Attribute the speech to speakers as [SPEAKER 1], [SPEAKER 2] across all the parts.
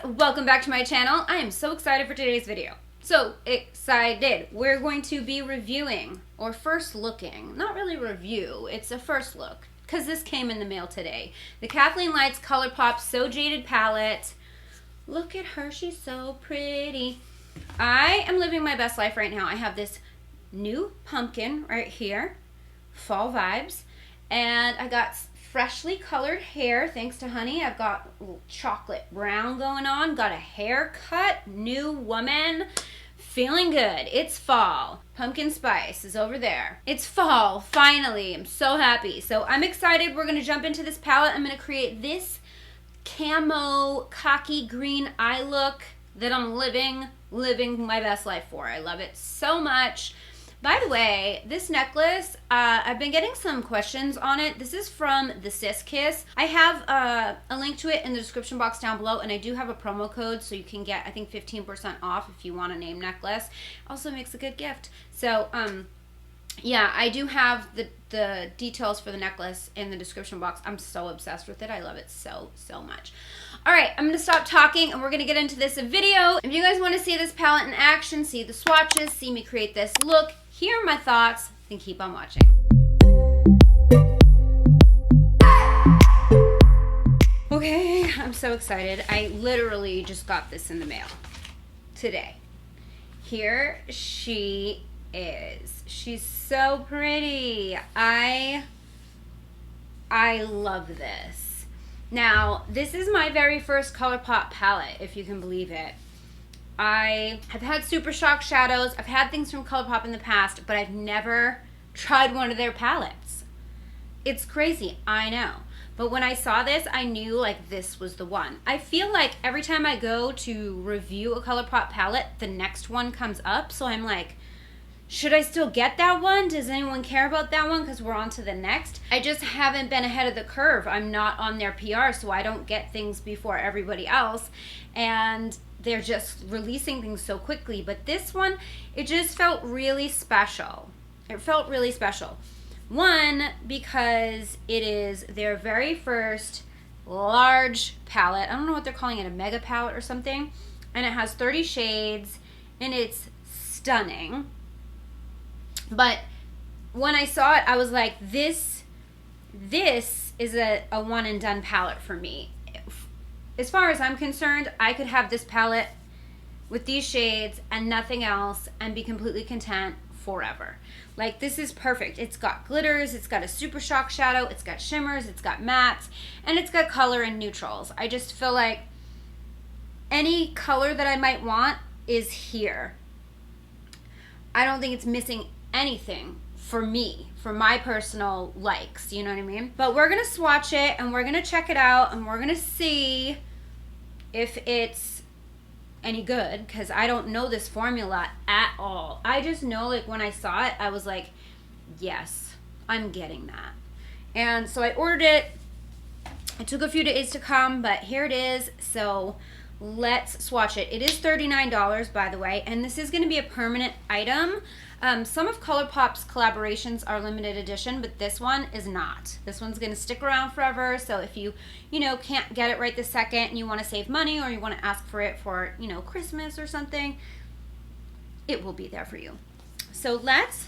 [SPEAKER 1] welcome back to my channel. I am so excited for today's video. So excited. We're going to be reviewing, or first looking, not really review, it's a first look, because this came in the mail today. The Kathleen Lights Colourpop So Jaded palette. Look at her, she's so pretty. I am living my best life right now. I have this new pumpkin right here, fall vibes, and I got freshly colored hair thanks to honey. I've got a little chocolate brown going on, got a haircut, new woman, feeling good. It's fall. Pumpkin spice is over there. It's fall, finally. I'm so happy. So I'm excited. We're gonna jump into this palette. I'm gonna create this camo khaki green eye look that I'm living my best life for. I love it so much. By the way, this necklace, I've been getting some questions on it. This is from the Sis Kiss. I have a link to it in the description box down below, and I do have a promo code, so you can get, I think, 15% off if you want a name necklace. Also makes a good gift. So, yeah, I do have the details for the necklace in the description box. I'm so obsessed with it. I love it so much. All right, I'm going to stop talking, and we're going to get into this video. If you guys want to see this palette in action, see the swatches, see me create this look, hear my thoughts, then keep on watching. Okay, I'm so excited. I literally just got this in the mail today. Here she is. She's so pretty. I love this. Now, this is my very first Colourpop palette, if you can believe it. I have had Super Shock shadows. I've had things from Colourpop in the past, but I've never tried one of their palettes. It's crazy, I know. But when I saw this, I knew like this was the one. I feel like every time I go to review a Colourpop palette, the next one comes up. So I'm like, should I still get that one? Does anyone care about that one? Because we're on to the next. I just haven't been ahead of the curve. I'm not on their PR, so I don't get things before everybody else. And they're just releasing things so quickly. But this one, it just felt really special. It felt really special. One, because it is their very first large palette. I don't know what they're calling it, a mega palette or something. And it has 30 shades, and it's stunning. But when I saw it, I was like, this is a one and done palette for me. As far as I'm concerned, I could have this palette with these shades and nothing else and be completely content forever. Like, this is perfect. It's got glitters, it's got a Super Shock shadow, it's got shimmers, it's got mattes, and it's got color and neutrals. I just feel like any color that I might want is here. I don't think it's missing anything for me, for my personal likes, you know what I mean? But we're gonna swatch it and we're gonna check it out and we're gonna see if it's any good, because I don't know this formula at all. I just know, like, when I saw it, I was like, yes, I'm getting that. And so I ordered it. It took a few days to come, but here it is. So let's swatch it. It is $39, by the way, and this is going to be a permanent item. Some of Colourpop's collaborations are limited edition, but this one is not. This one's going to stick around forever, so if you can't get it right this second and you want to save money or you want to ask for it for, Christmas or something, it will be there for you. So let's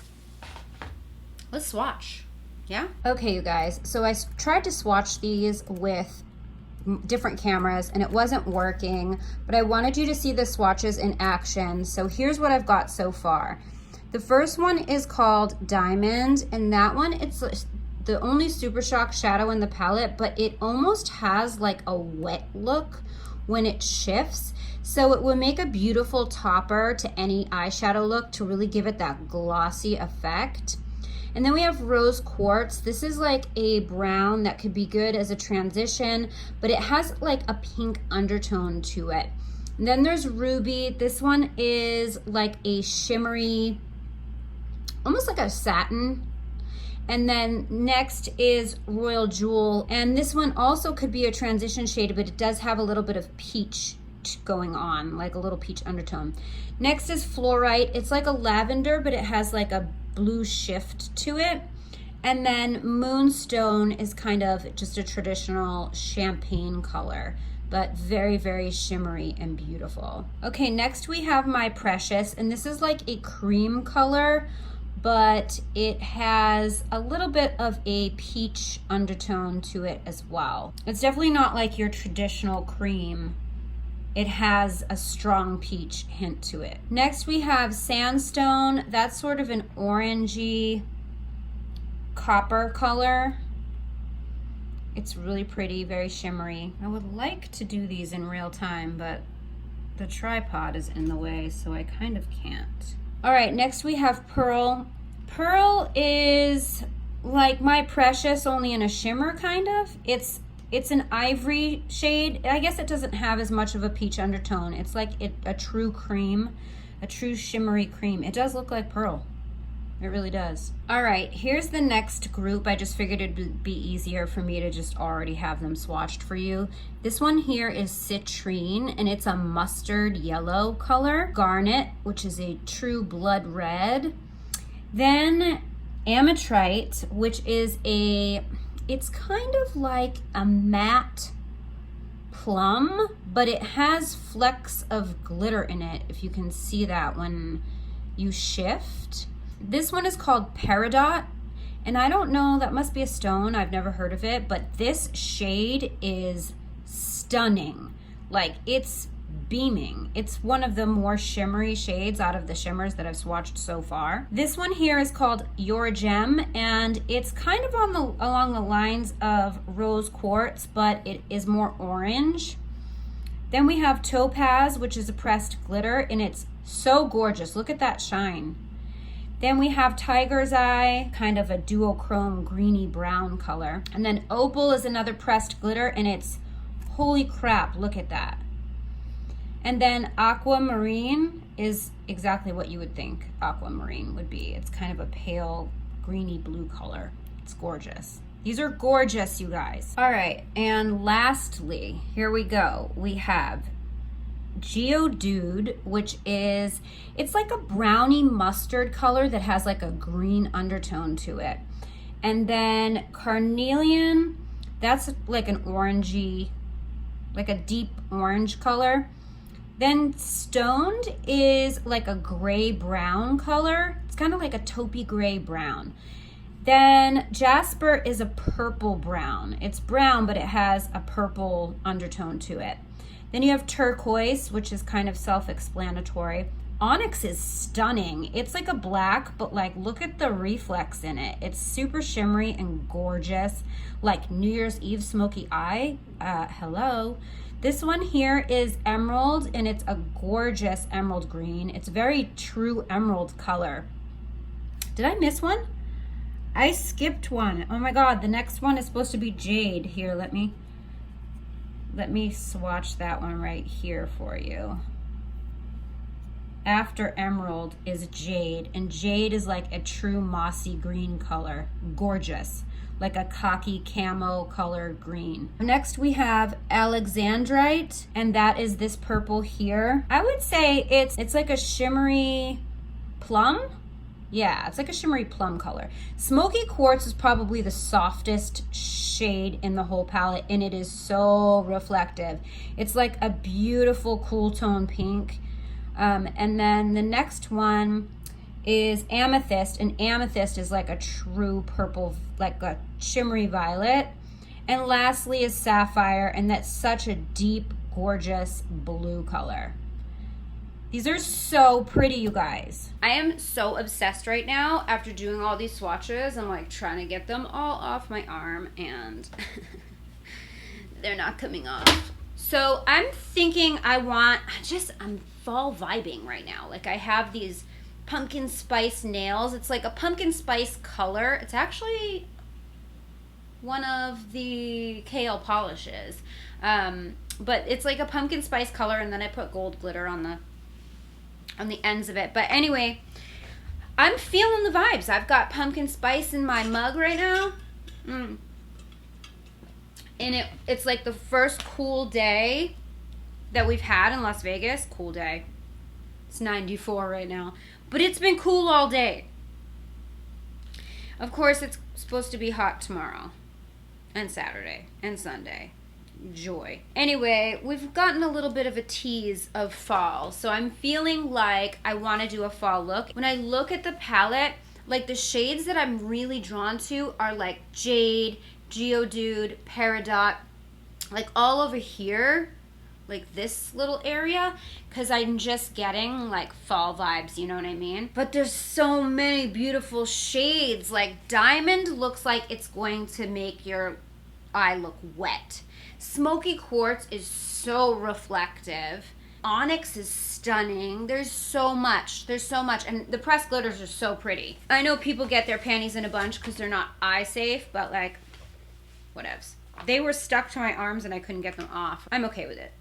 [SPEAKER 1] swatch. Yeah? Okay, you guys, so I tried to swatch these with different cameras and it wasn't working, but I wanted you to see the swatches in action. So here's what I've got so far. The first one is called Diamond, and that one, it's the only Super Shock shadow in the palette, but it almost has like a wet look when it shifts. So it would make a beautiful topper to any eyeshadow look to really give it that glossy effect. And then we have Rose Quartz. This is like a brown that could be good as a transition, but it has like a pink undertone to it. And then there's Ruby. This one is like a shimmery, almost like a satin. And then next is Royal Jewel. And this one also could be a transition shade, but it does have a little bit of peach going on, like a little peach undertone. Next is Fluorite. It's like a lavender, but it has like a blue shift to it. And then Moonstone is kind of just a traditional champagne color. but very, very shimmery and beautiful. Okay, next we have my Precious, and this is like a cream color, but it has a little bit of a peach undertone to it as well. It's definitely not like your traditional cream. It has a strong peach hint to it. Next we have Sandstone. That's sort of an orangey copper color. It's really pretty, very shimmery. I would like to do these in real time, but the tripod is in the way, so I kind of can't. All right, next we have Pearl. Pearl is like my Precious, only in a shimmer, kind of. It's an ivory shade. I guess it doesn't have as much of a peach undertone. It's like a true cream, a true shimmery cream. It does look like Pearl. It really does. All right, here's the next group. I just figured it'd be easier for me to just already have them swatched for you. This one here is Citrine, and it's a mustard yellow color. Garnet, which is a true blood red. Then Amethyst, which is it's kind of like a matte plum, but it has flecks of glitter in it, if you can see that when you shift. This one is called Peridot, and I don't know, that must be a stone. I've never heard of it, but this shade is stunning. Like, it's beaming. It's one of the more shimmery shades out of the shimmers that I've swatched so far. This one here is called Your Gem, and it's kind of along the lines of Rose Quartz, but it is more orange. Then we have Topaz, which is a pressed glitter, and it's so gorgeous. Look at that shine. Then we have Tiger's Eye, kind of a duochrome greeny brown color. And then Opal is another pressed glitter, and it's, holy crap, look at that. And then Aquamarine is exactly what you would think Aquamarine would be. It's kind of a pale greeny blue color. It's gorgeous. These are gorgeous, you guys. All right, and lastly, here we go. We have Geodude, which is, it's like a brownie mustard color that has like a green undertone to it. And then Carnelian, that's like an orangey, like a deep orange color. Then Stoned is like a gray brown color. It's kind of like a taupey gray brown. Then Jasper is a purple brown. It's brown, but it has a purple undertone to it. Then you have Turquoise, which is kind of self-explanatory. Onyx is stunning. It's like a black, but like, look at the reflex in it. It's super shimmery and gorgeous, like New Year's Eve smoky eye. Hello. This one here is Emerald, and it's a gorgeous emerald green. It's very true emerald color. Did I miss one? I skipped one. Oh my God, the next one is supposed to be Jade. Here, let me swatch that one right here for you. After Emerald is Jade, and Jade is like a true mossy green color. Gorgeous, like a cocky camo color green. Next we have Alexandrite, and that is this purple here. I would say it's like a shimmery plum. Yeah, it's like a shimmery plum color. Smoky Quartz is probably the softest shade in the whole palette, and it is so reflective. It's like a beautiful cool tone pink. And then the next one is Amethyst, and Amethyst is like a true purple, like a shimmery violet. And lastly is Sapphire, and that's such a deep, gorgeous blue color. These are so pretty, you guys. I am so obsessed right now after doing all these swatches. I'm like trying to get them all off my arm, and they're not coming off. So I'm thinking I'm fall vibing right now. Like, I have these pumpkin spice nails. It's like a pumpkin spice color. It's actually one of the kale polishes. But it's like a pumpkin spice color, and then I put gold glitter on the ends of it. But anyway, I'm feeling the vibes. I've got pumpkin spice in my mug right now. And it's like the first cool day that we've had in Las Vegas. Cool day. It's 94 right now. But it's been cool all day. Of course, it's supposed to be hot tomorrow. And Saturday. And Sunday. joy. Anyway, we've gotten a little bit of a tease of fall, so I'm feeling like I want to do a fall look. When I look at the palette, like the shades that I'm really drawn to are like Jade, Geodude, Peridot, like all over here, like this little area, because I'm just getting like fall vibes, you know what I mean? But there's so many beautiful shades. Like Diamond looks like it's going to make your eye look wet. Smoky Quartz is so reflective. Onyx is stunning. There's so much. And the pressed glitters are so pretty. I know people get their panties in a bunch because they're not eye safe, but like, whatevs. They were stuck to my arms and I couldn't get them off. I'm okay with it.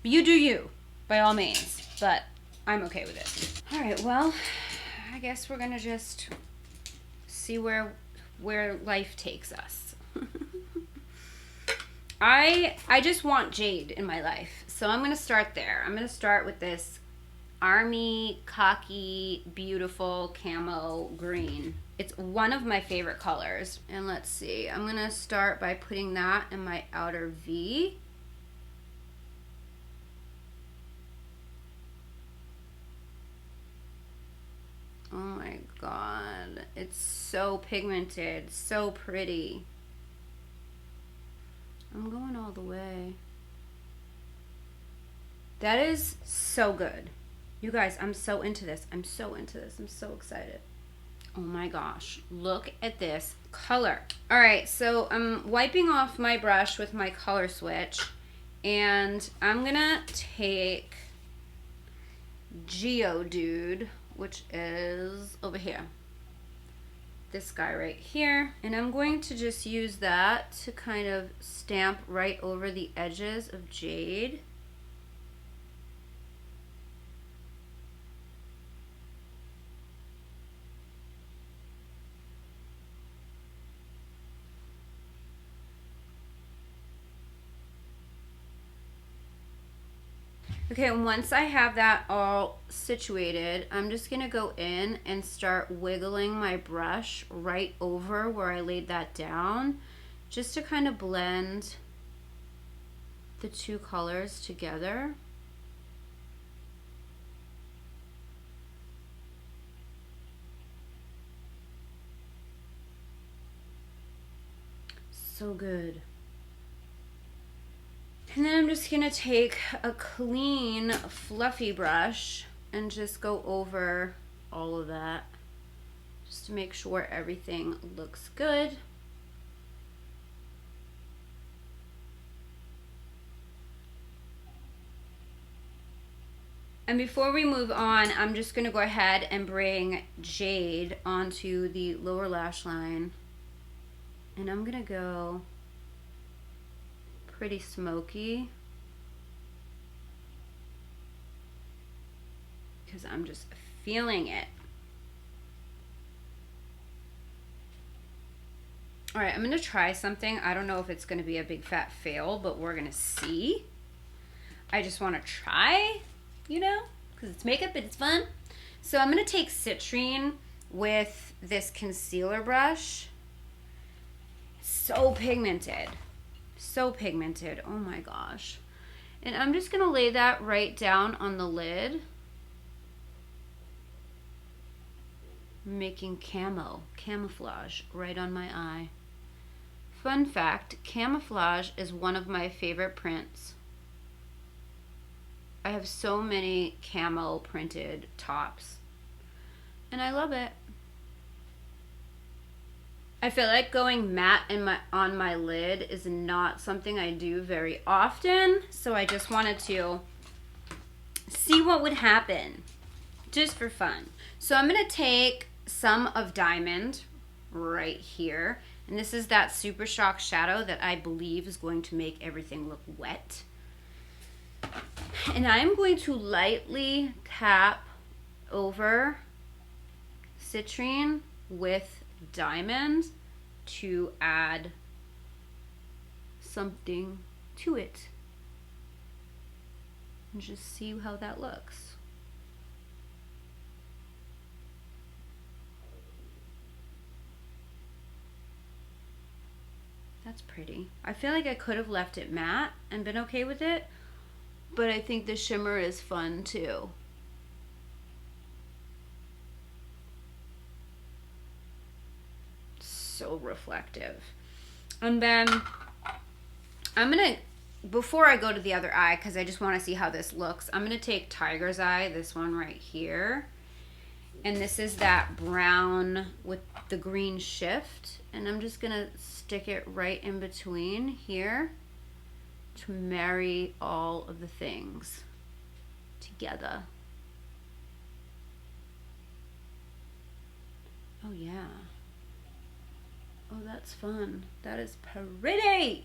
[SPEAKER 1] You do you, by all means, but I'm okay with it. All right, well, I guess we're gonna just see where life takes us. I just want jade in my life, so I'm gonna start there. I'm gonna start with this Army Cocky Beautiful Camo Green. It's one of my favorite colors. And let's see, I'm gonna start by putting that in my outer V. Oh my god, it's so pigmented, so pretty. I'm going all the way. That is so good. You guys, I'm so into this. I'm so excited. Oh my gosh, look at this color. All right, so I'm wiping off my brush with my color switch, and I'm gonna take Geodude, which is over here. This guy right here. And I'm going to just use that to kind of stamp right over the edges of Jade. Okay, once I have that all situated, I'm just gonna go in and start wiggling my brush right over where I laid that down, just to kind of blend the two colors together. So good. And then I'm just gonna take a clean, fluffy brush and just go over all of that, just to make sure everything looks good. And before we move on, I'm just gonna go ahead and bring Jade onto the lower lash line. And I'm gonna go pretty smoky, because I'm just feeling it. All right, I'm gonna try something. I don't know if it's gonna be a big fat fail, but we're gonna see. I just wanna try, you know, because it's makeup and it's fun. So I'm gonna take Citrine with this concealer brush. So pigmented. So pigmented, oh my gosh. And I'm just gonna lay that right down on the lid, making camouflage right on my eye. Fun fact, camouflage is one of my favorite prints. I have so many camo printed tops, and I love it. I feel like going matte on my lid is not something I do very often, so I just wanted to see what would happen, just for fun. So I'm gonna take some of Diamond right here, and this is that Super Shock shadow that I believe is going to make everything look wet. And I'm going to lightly tap over Citrine with Diamond to add something to it, and just see how that looks. That's pretty. I feel like I could have left it matte and been okay with it, but I think the shimmer is fun too. So reflective. And then I'm gonna, before I go to the other eye, because I just want to see how this looks, I'm gonna take Tiger's Eye, this one right here, and this is that brown with the green shift, and I'm just gonna stick it right in between here to marry all of the things together. Oh yeah. Oh, that's fun. That is pretty.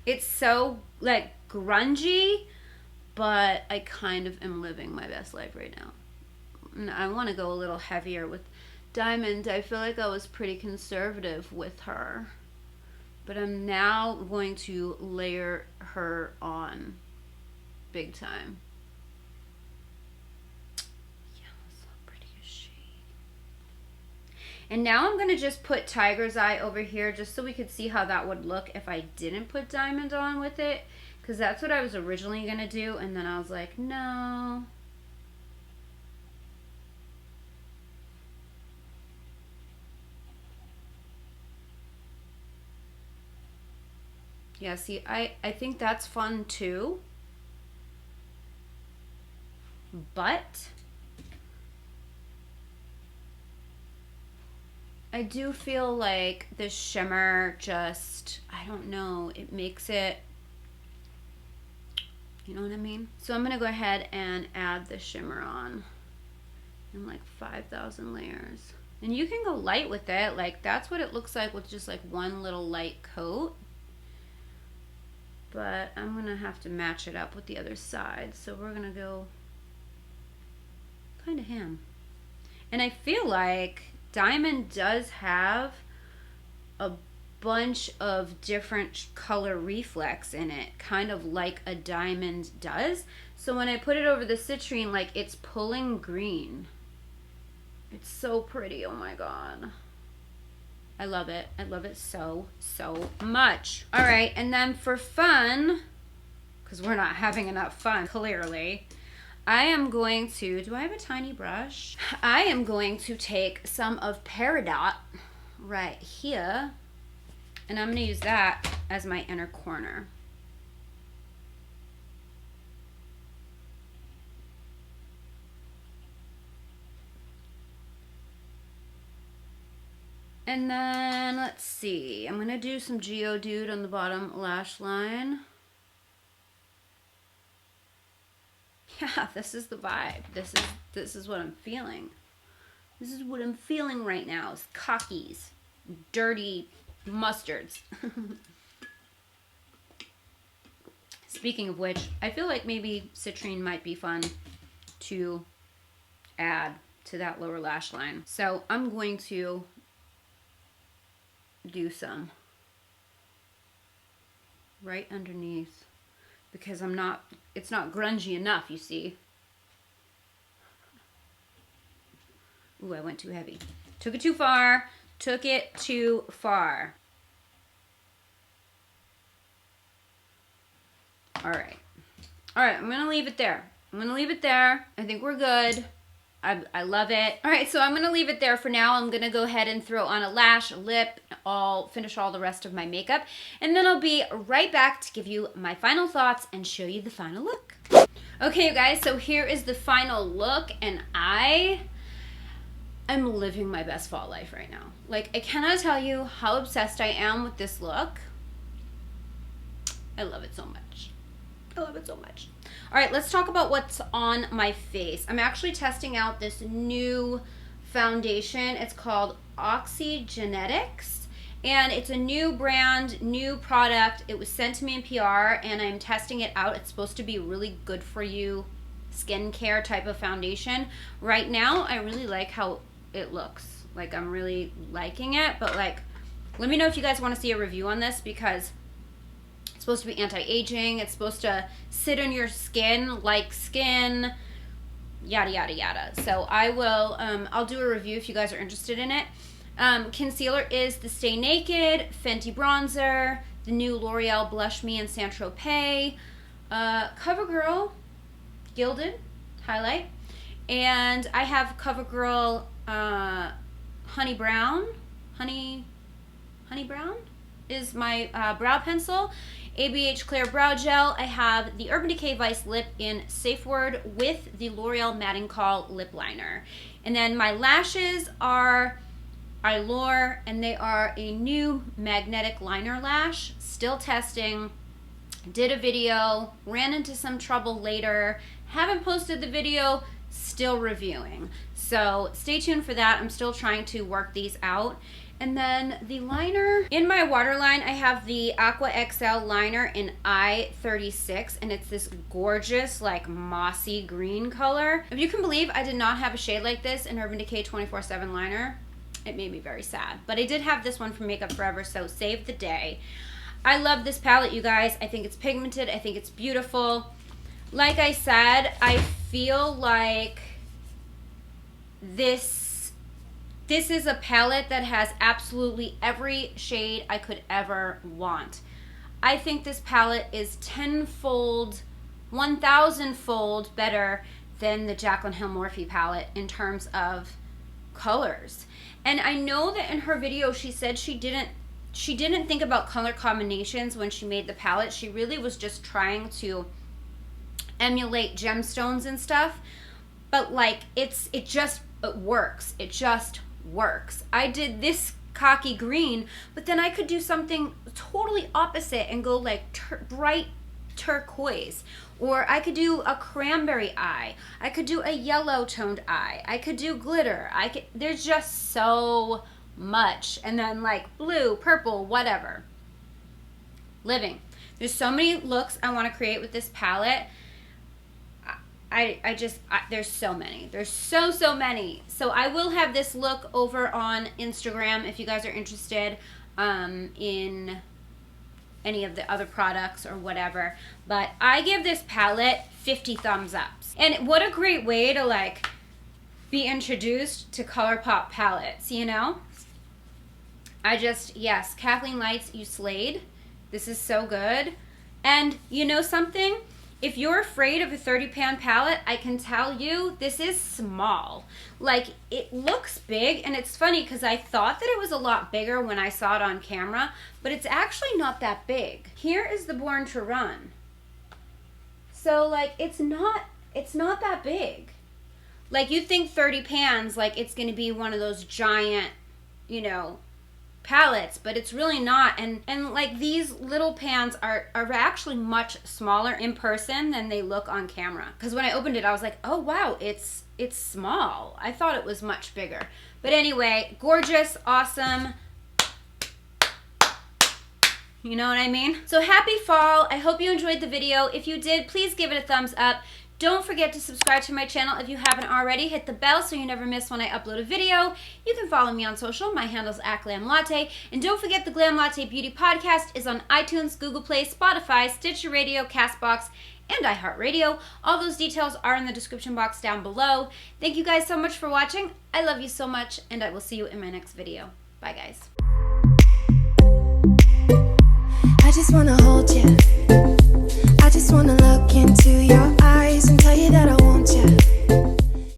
[SPEAKER 1] It's so like grungy, but I kind of am living my best life right now. And I want to go a little heavier with Diamond. I feel like I was pretty conservative with her, but I'm now going to layer her on big time. And now I'm going to just put Tiger's Eye over here just so we could see how that would look if I didn't put Diamond on with it. Because that's what I was originally going to do. And then I was like, no. Yeah, see, I think that's fun too. But I do feel like this shimmer just, I don't know, it makes it, you know what I mean? So I'm going to go ahead and add the shimmer on in like 5,000 layers. And you can go light with it. Like that's what it looks like with just like one little light coat. But I'm going to have to match it up with the other side. So we're going to go kind of ham. And I feel like Diamond does have a bunch of different color reflex in it, kind of like a diamond does. So when I put it over the citrine, like it's pulling green. It's so pretty. Oh my god. I love it. I love it so, so much. All right, and then for fun, because we're not having enough fun, clearly, I am going to, do I have a tiny brush? I am going to take some of Peridot right here, and I'm going to use that as my inner corner. And then, let's see, I'm going to do some Geodude on the bottom lash line. Yeah, this is the vibe. This is what I'm feeling. This is what I'm feeling right now. Is cockies, dirty mustards. Speaking of which, I feel like maybe Citrine might be fun to add to that lower lash line. So I'm going to do some right underneath. Because it's not grungy enough, you see. Ooh, I went too heavy. Took it too far. Took it too far. All right. All right, I'm going to leave it there. I'm going to leave it there. I think we're good. I love it. All right, so I'm going to leave it there for now. I'm going to go ahead and throw on a lash, a lip, finish all the rest of my makeup. And then I'll be right back to give you my final thoughts and show you the final look. Okay, you guys, so here is the final look. And I am living my best fall life right now. Like, I cannot tell you how obsessed I am with this look. I love it so much. I love it so much. All right, let's talk about what's on my face. I'm actually testing out this new foundation. It's called Oxygenetics, and it's a new brand, new product. It was sent to me in PR, and I'm testing it out. It's supposed to be really good for you skincare type of foundation. Right now, I really like how it looks. Like, I'm really liking it, but like, let me know if you guys want to see a review on this, because it's supposed to be anti-aging. It's supposed to sit on your skin like skin, yada, yada, yada. So I will, I'll do a review if you guys are interested in it. Concealer is the Stay Naked Fenty Bronzer, the new L'Oreal Blush Me and Saint Tropez, CoverGirl Gilded Highlight, and I have CoverGirl Honey Brown is my brow pencil. ABH Clear Brow Gel. I have the Urban Decay Vice Lip in Safe Word with the L'Oreal Matting Call Lip Liner. And then my lashes are Allure, and they are a new magnetic liner lash. Still testing. Did a video, ran into some trouble later. Haven't posted the video, still reviewing. So stay tuned for that. I'm still trying to work these out. And then the liner, in my waterline, I have the Aqua XL liner in I-36, and it's this gorgeous, like, mossy green color. If you can believe I did not have a shade like this in Urban Decay 24/7 liner, it made me very sad. But I did have this one from Makeup Forever, so save the day. I love this palette, you guys. I think it's pigmented. I think it's beautiful. Like I said, I feel like this is a palette that has absolutely every shade I could ever want. I think this palette is 10-fold, 1,000-fold better than the Jaclyn Hill Morphe palette in terms of colors. And I know that in her video she said she didn't think about color combinations when she made the palette. She really was just trying to emulate gemstones and stuff. But like it works. It just works. I did this cocky green, but then I could do something totally opposite and go like bright turquoise, or I could do a cranberry eye, I could do a yellow toned eye, I could do glitter, there's just so much. And then like blue, purple, whatever. Living. There's so many looks I want to create with this palette. There's so many. There's so many. So I will have this look over on Instagram if you guys are interested in any of the other products or whatever. But I give this palette 50 thumbs ups. And what a great way to like be introduced to Colourpop palettes, you know? Yes, Kathleen Lights, you slayed. This is so good. And you know something? If you're afraid of a 30-pan palette, I can tell you this is small. Like, it looks big, and it's funny because I thought that it was a lot bigger when I saw it on camera, but it's actually not that big. Here is the Born to Run. So, like, it's not that big. Like, you think 30 pans, like, it's going to be one of those giant, you know, palettes, but it's really not. And like these little pans are actually much smaller in person than they look on camera, because when I opened it I was like, oh wow, it's small. I thought it was much bigger. But anyway, gorgeous, awesome, you know what I mean? So happy fall. I hope you enjoyed the video. If you did, please give it a thumbs up. Don't forget to subscribe to my channel if you haven't already. Hit the bell so you never miss when I upload a video. You can follow me on social. My handle's @GlamLatte. And don't forget the Glam Latte Beauty Podcast is on iTunes, Google Play, Spotify, Stitcher Radio, CastBox, and iHeartRadio. All those details are in the description box down below. Thank you guys so much for watching. I love you so much, and I will see you in my next video. Bye, guys.
[SPEAKER 2] I just wanna hold you. I just wanna look into your eyes and tell you that I want you.